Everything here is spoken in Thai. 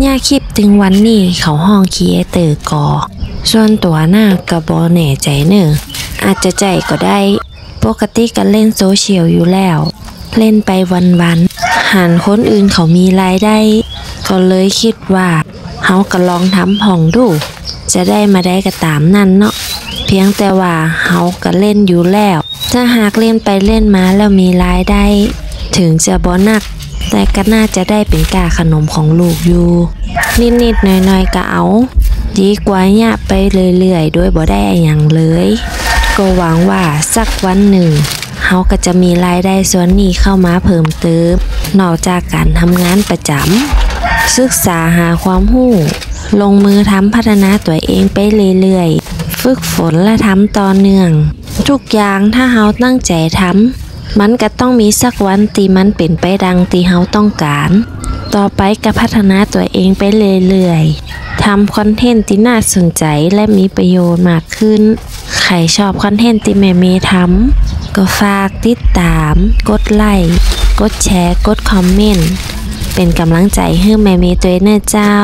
ย่าคลิปถึงวันนี้เขาห้องครีเอเตอร์ก่อส่วนตัวหน้ากระบอแน่ใจเนอะอาจจะใจก็ได้ปกติก็เล่นโซเชียลอยู่แล้วเล่นไปวันๆหันคนอื่นเขามีรายได้ก็เลยคิดว่าเฮาก็ลองทำผ่องดูจะได้มาได้ก็ตามนั่นเนาะเพียงแต่ว่าเฮาก็เล่นอยู่แล้วถ้าหากเล่นไปเล่นมาแล้วมีรายได้ถึงจะบ่หนักแต่ก็น่าจะได้เป็นกาขนมของลูกอยู่นิดๆหน่อยๆก็เอาดีกว่าเนี่ยไปเรื่อยๆโดยบ่ได้อย่างเลยก็หวังว่าสักวันหนึ่งเฮาก็จะมีรายได้ส่วนนี้เข้ามาเพิ่มเติมนอกจากการทำงานประจำศึกษาหาความรู้ลงมือทำพัฒนาตัวเองไปเรื่อยๆฝึกฝนและทำต่อเนื่องทุกอย่างถ้าเฮาตั้งใจทำมันก็ต้องมีสักวันที่มันเป็นไปดังที่เฮาต้องการต่อไปก็พัฒนาตัวเองไปเรื่อยๆทำคอนเทนต์ที่น่าสนใจและมีประโยชน์มากขึ้นใครชอบคอนเทนต์ที่แม่เมย์ทำก็ฝากติดตามกดไลค์กดแชร์กดคอมเมนต์เป็นกำลังใจให้แม่เมย์ตัวเองนะเจ้า